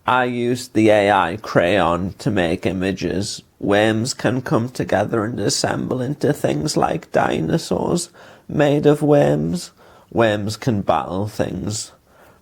I used the AI crayon to make images. Worms can come together and assemble into things like dinosaurs made of worms. Worms can battle things.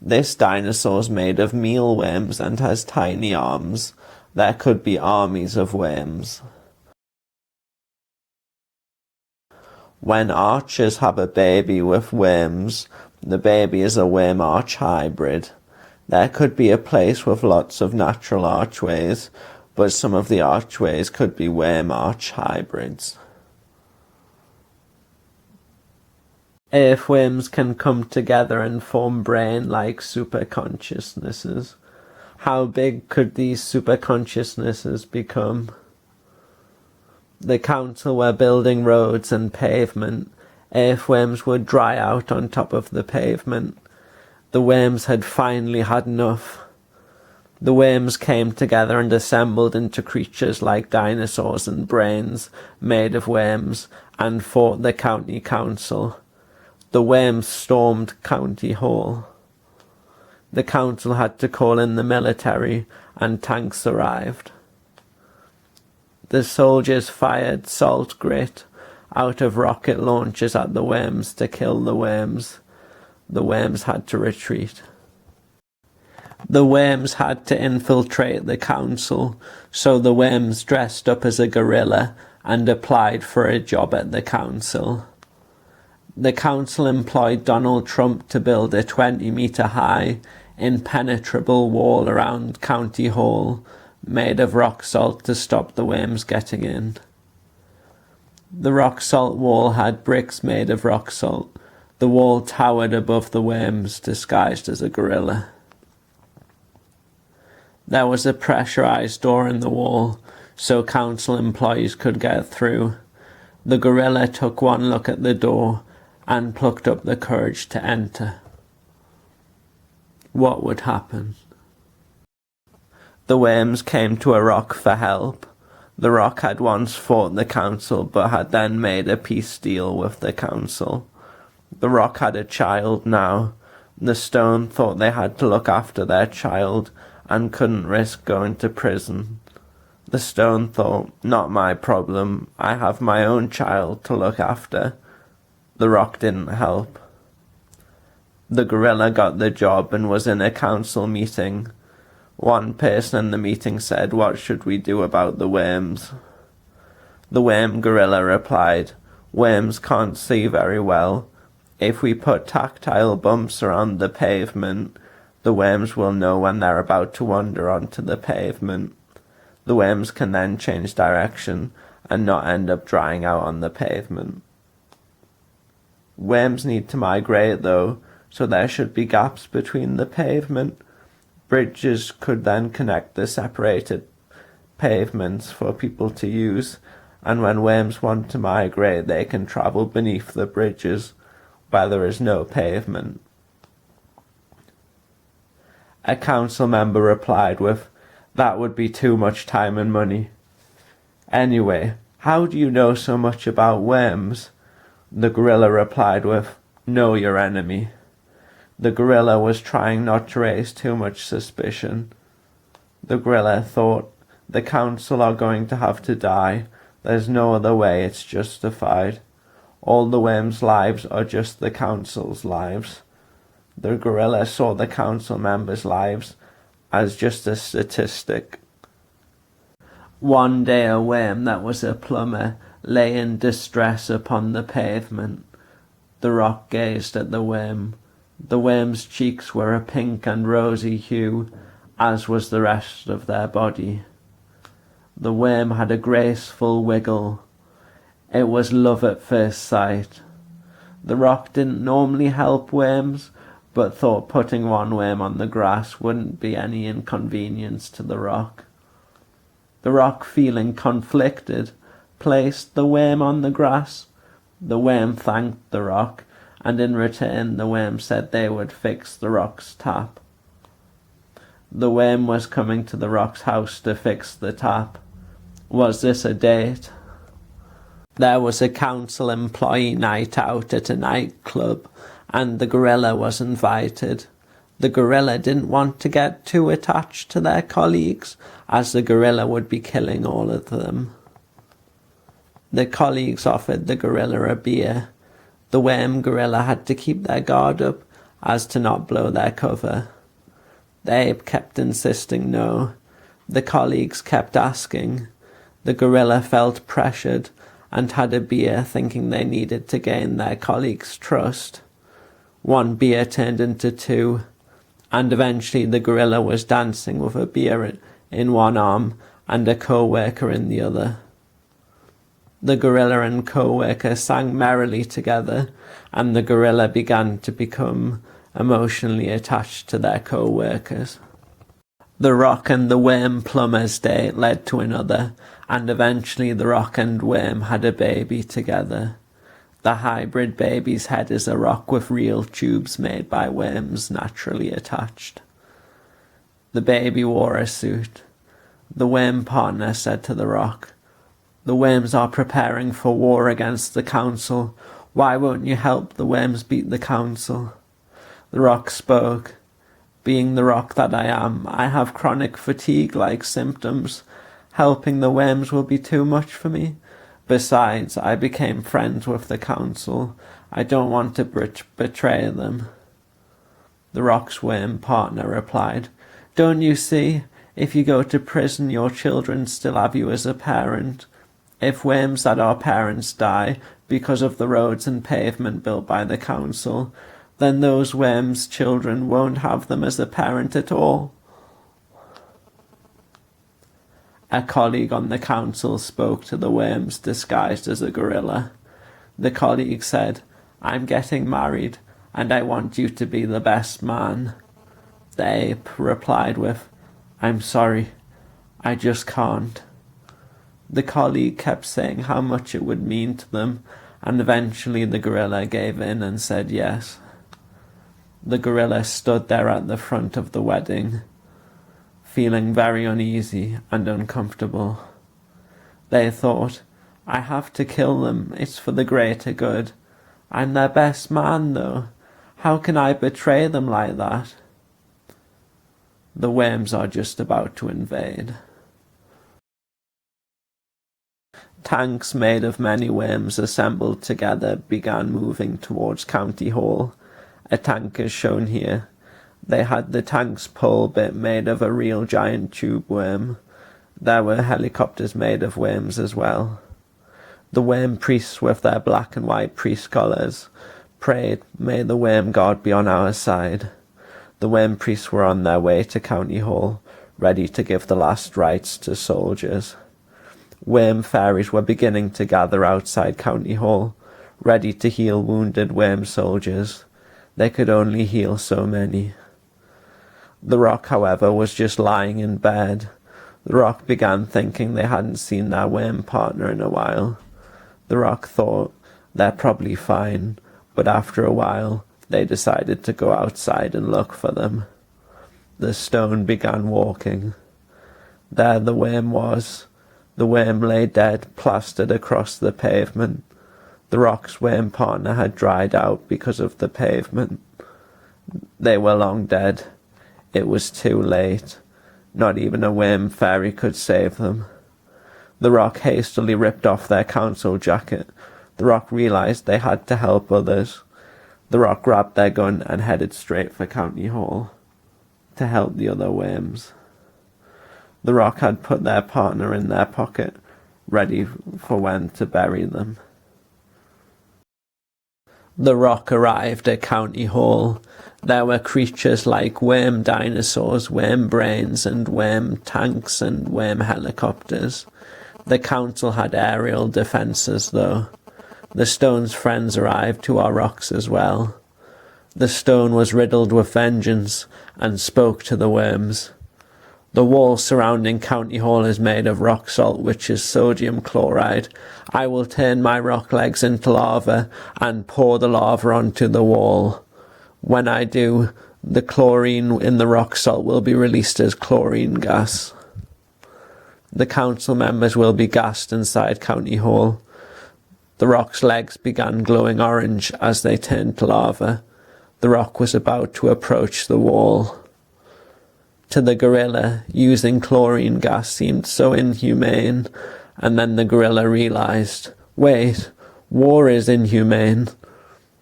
This dinosaur's made of mealworms and has tiny arms. There could be armies of worms. When archers have a baby with worms, the baby is a worm-arch hybrid. There could be a place with lots of natural archways, but some of the archways could be worm-arch hybrids. Earthworms can come together and form brain-like superconsciousnesses. How big could these superconsciousnesses become? The council were building roads and pavement. Earthworms would dry out on top of the pavement. The worms had finally had enough. The worms came together and assembled into creatures like dinosaurs and brains made of worms and fought the county council. The worms stormed County Hall. The council had to call in the military and tanks arrived. The soldiers fired salt grit out of rocket launchers at the worms to kill the worms. The worms had to retreat. The worms had to infiltrate the council, so the worms dressed up as a gorilla and applied for a job at the council. The council employed Donald Trump to build a 20-metre high, impenetrable wall around County Hall, made of rock salt to stop the worms getting in. The rock salt wall had bricks made of rock salt. The wall towered above the worms, disguised as a gorilla. There was a pressurized door in the wall, so council employees could get through. The gorilla took one look at the door and plucked up the courage to enter. What would happen? The worms came to a rock for help. The rock had once fought the council, but had then made a peace deal with the council. The rock had a child now. The stone thought they had to look after their child and couldn't risk going to prison. The stone thought, not my problem, I have my own child to look after. The rock didn't help. The gorilla got the job and was in a council meeting. One person in the meeting said, "What should we do about the worms?" The worm gorilla replied, "Worms can't see very well. If we put tactile bumps around the pavement, the worms will know when they're about to wander onto the pavement. The worms can then change direction and not end up drying out on the pavement." Worms need to migrate though, so there should be gaps between the pavement. Bridges could then connect the separated pavements for people to use, and when worms want to migrate they can travel beneath the bridges where there is no pavement. A council member replied with, "That would be too much time and money." "Anyway, how do you know so much about worms?" The gorilla replied with, "Know your enemy." The gorilla was trying not to raise too much suspicion. The gorilla thought, the council are going to have to die. There's no other way, it's justified. All the worms' lives are just the council's lives. The gorilla saw the council members' lives as just a statistic. One day a worm that was a plumber lay in distress upon the pavement. The rock gazed at the worm. The worm's cheeks were a pink and rosy hue, as was the rest of their body. The worm had a graceful wiggle. It was love at first sight. The rock didn't normally help worms, but thought putting one worm on the grass wouldn't be any inconvenience to the rock. The rock, feeling conflicted, placed the worm on the grass. The worm thanked the rock, and in return the worm said they would fix the rock's tap. The worm was coming to the rock's house to fix the tap. Was this a date? There was a council employee night out at a nightclub, and the gorilla was invited. The gorilla didn't want to get too attached to their colleagues, as the gorilla would be killing all of them. The colleagues offered the gorilla a beer. The worm gorilla had to keep their guard up as to not blow their cover. The ape kept insisting no. The colleagues kept asking. The gorilla felt pressured and had a beer, thinking they needed to gain their colleagues' trust. One beer turned into two, and eventually the gorilla was dancing with a beer in one arm and a co-worker in the other. The gorilla and co-worker sang merrily together, and the gorilla began to become emotionally attached to their co-workers. The rock and the worm plumber's day led to another, and eventually the rock and worm had a baby together. The hybrid baby's head is a rock with real tubes made by worms naturally attached. The baby wore a suit. The worm partner said to the rock, "The worms are preparing for war against the council. Why won't you help the worms beat the council?" The rock spoke. "Being the rock that I am, I have chronic fatigue-like symptoms. Helping the worms will be too much for me. Besides, I became friends with the council. I don't want to betray them." The rock's worm partner replied, "Don't you see? If you go to prison, your children still have you as a parent. If worms that are parents die because of the roads and pavement built by the council, then those worms' children won't have them as a parent at all." A colleague on the council spoke to the worms disguised as a gorilla. The colleague said, "I'm getting married, and I want you to be the best man." The ape replied with, "I'm sorry, I just can't." The colleague kept saying how much it would mean to them, and eventually the gorilla gave in and said yes. The gorilla stood there at the front of the wedding, feeling very uneasy and uncomfortable. They thought, "I have to kill them, it's for the greater good. I'm their best man, though. How can I betray them like that?" The worms are just about to invade. Tanks made of many worms assembled together began moving towards County Hall. A tank is shown here. They had the tank's pole bit made of a real giant tube worm. There were helicopters made of worms as well. The worm priests with their black and white priest collars prayed, "May the worm god be on our side." The worm priests were on their way to County Hall, ready to give the last rites to soldiers. Worm fairies were beginning to gather outside County Hall, ready to heal wounded worm soldiers. They could only heal so many. The rock, however, was just lying in bed. The rock began thinking they hadn't seen their worm partner in a while. The rock thought, "They're probably fine," but after a while they decided to go outside and look for them. The stone began walking. There the worm was. The worm lay dead, plastered across the pavement. The rock's worm partner had dried out because of the pavement. They were long dead. It was too late. Not even a worm fairy could save them. The rock hastily ripped off their council jacket. The rock realized they had to help others. The rock grabbed their gun and headed straight for County Hall to help the other worms. The rock had put their partner in their pocket, ready for when to bury them. The rock arrived at County Hall. There were creatures like worm dinosaurs, worm brains, and worm tanks and worm helicopters. The council had aerial defences, though. The stone's friends arrived to our rocks as well. The stone was riddled with vengeance and spoke to the worms. The wall surrounding County Hall is made of rock salt, which is sodium chloride. I will turn my rock legs into lava and pour the lava onto the wall. When I do, the chlorine in the rock salt will be released as chlorine gas. The council members will be gassed inside County Hall. The rock's legs began glowing orange as they turned to lava. The rock was about to approach the wall. To the gorilla, using chlorine gas seemed so inhumane, and then the gorilla realized, wait, war is inhumane.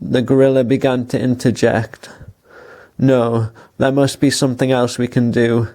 The gorilla began to interject. No, there must be something else we can do.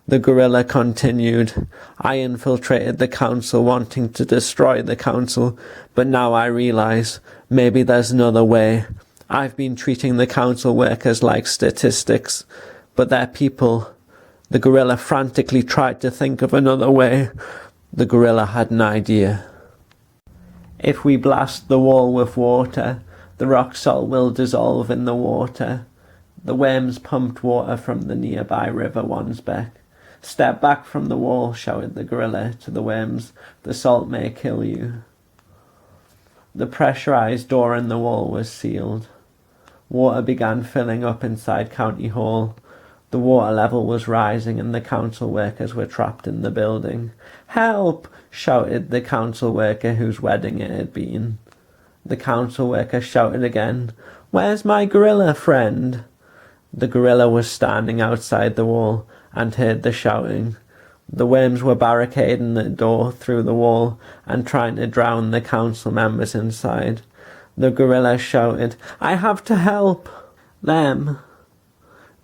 The gorilla continued. I infiltrated the council wanting to destroy the council, but now I realize maybe there's another way. I've been treating the council workers like statistics, but they're people. The gorilla frantically tried to think of another way. The gorilla had an idea. If we blast the wall with water, the rock salt will dissolve in the water. The worms pumped water from the nearby river Wansbeck. Step back from the wall, shouted the gorilla to the worms. The salt may kill you. The pressurized door in the wall was sealed. Water began filling up inside County Hall. The water level was rising and the council workers were trapped in the building. Help! Shouted the council worker whose wedding it had been. The council worker shouted again. Where's my gorilla friend? The gorilla was standing outside the wall and heard the shouting. The worms were barricading the door through the wall and trying to drown the council members inside. The gorilla shouted, I have to help them.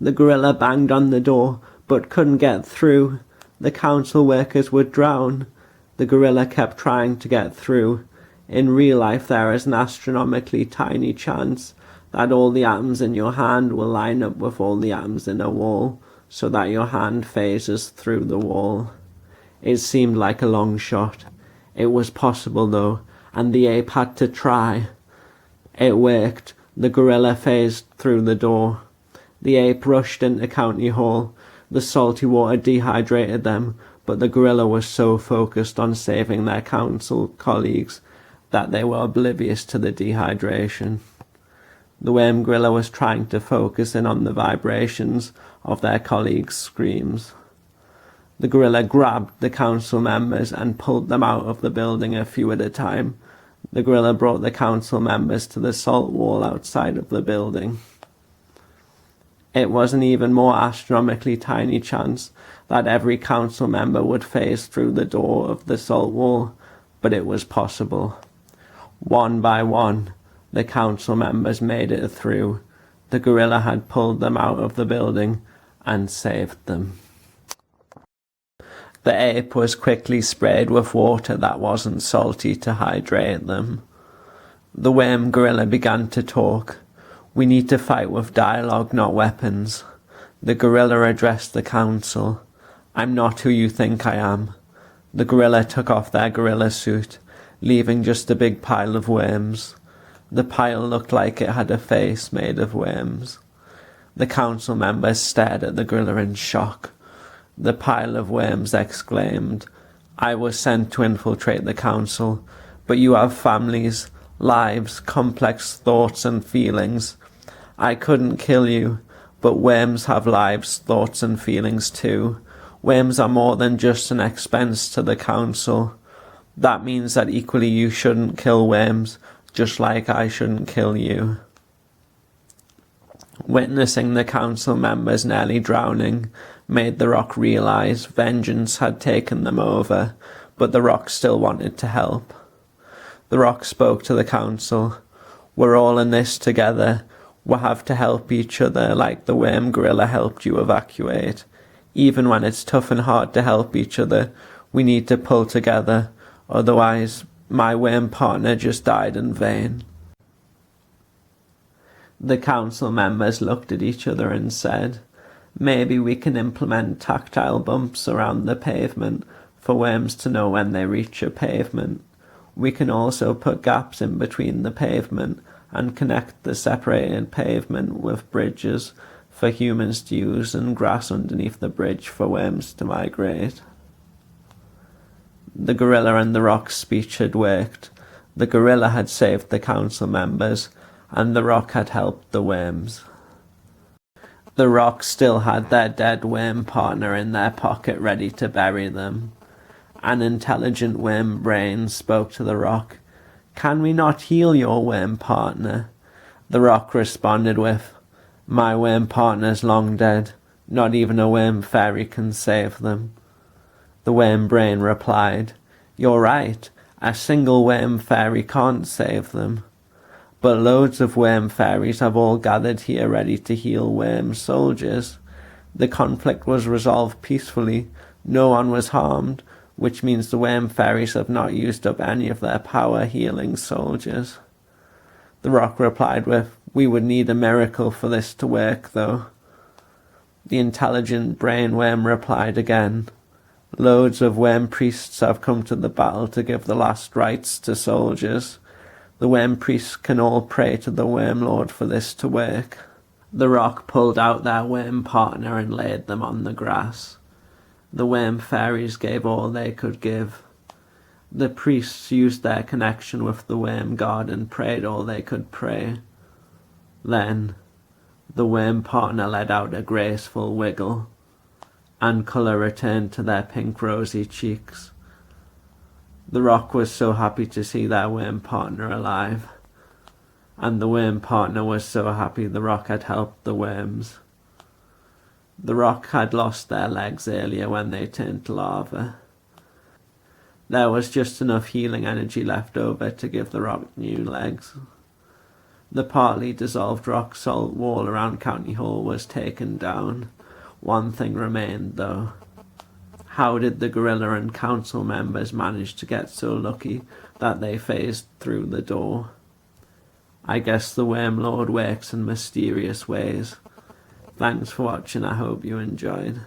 The gorilla banged on the door, but couldn't get through. The council workers would drown. The gorilla kept trying to get through. In real life, there is an astronomically tiny chance that all the atoms in your hand will line up with all the atoms in a wall, so that your hand phases through the wall. It seemed like a long shot. It was possible, though, and the ape had to try. It worked. The gorilla phased through the door. The ape rushed into County Hall. The salty water dehydrated them, but the gorilla was so focused on saving their council colleagues that they were oblivious to the dehydration. The worm gorilla was trying to focus in on the vibrations of their colleagues' screams. The gorilla grabbed the council members and pulled them out of the building a few at a time. The gorilla brought the council members to the salt wall outside of the building. It was an even more astronomically tiny chance that every council member would phase through the door of the salt wall, but it was possible. One by one, the council members made it through. The gorilla had pulled them out of the building and saved them. The ape was quickly sprayed with water that wasn't salty to hydrate them. The worm gorilla began to talk. We need to fight with dialogue, not weapons. The gorilla addressed the council. I'm not who you think I am. The gorilla took off their gorilla suit, leaving just a big pile of worms. The pile looked like it had a face made of worms. The council members stared at the gorilla in shock. The pile of worms exclaimed, I was sent to infiltrate the council, but you have families, lives, complex thoughts and feelings. I couldn't kill you, but worms have lives, thoughts and feelings too. Worms are more than just an expense to the council. That means that equally you shouldn't kill worms, just like I shouldn't kill you. Witnessing the council members nearly drowning made the rock realize vengeance had taken them over, but the rock still wanted to help. The rock spoke to the council. We're all in this together. We'll have to help each other like the worm gorilla helped you evacuate. Even when it's tough and hard to help each other, we need to pull together. Otherwise, my worm partner just died in vain. The council members looked at each other and said, maybe we can implement tactile bumps around the pavement for worms to know when they reach a pavement. We can also put gaps in between the pavement and connect the separated pavement with bridges for humans to use and grass underneath the bridge for worms to migrate. The gorilla and the rock's speech had worked. The gorilla had saved the council members, and the rock had helped the worms. The rock still had their dead worm partner in their pocket ready to bury them. An intelligent worm brain spoke to the rock. Can we not heal your worm partner? The rock responded with, My worm partner's long dead. Not even a worm fairy can save them. The worm brain replied, You're right. A single worm fairy can't save them. But loads of worm fairies have all gathered here ready to heal worm soldiers. The conflict was resolved peacefully. No one was harmed, which means the worm fairies have not used up any of their power healing soldiers. The rock replied with, We would need a miracle for this to work, though. The intelligent brain worm replied again, Loads of worm priests have come to the battle to give the last rites to soldiers. The worm priests can all pray to the worm lord for this to work. The rock pulled out their worm partner and laid them on the grass. The worm fairies gave all they could give. The priests used their connection with the worm god and prayed all they could pray. Then, the worm partner let out a graceful wiggle, and colour returned to their pink rosy cheeks. The rock was so happy to see their worm partner alive, and the worm partner was so happy the rock had helped the worms. The rock had lost their legs earlier when they turned to lava. There was just enough healing energy left over to give the rock new legs. The partly dissolved rock salt wall around County Hall was taken down. One thing remained, though. How did the gorilla and council members manage to get so lucky that they phased through the door? I guess the Worm Lord works in mysterious ways. Thanks for watching, I hope you enjoyed.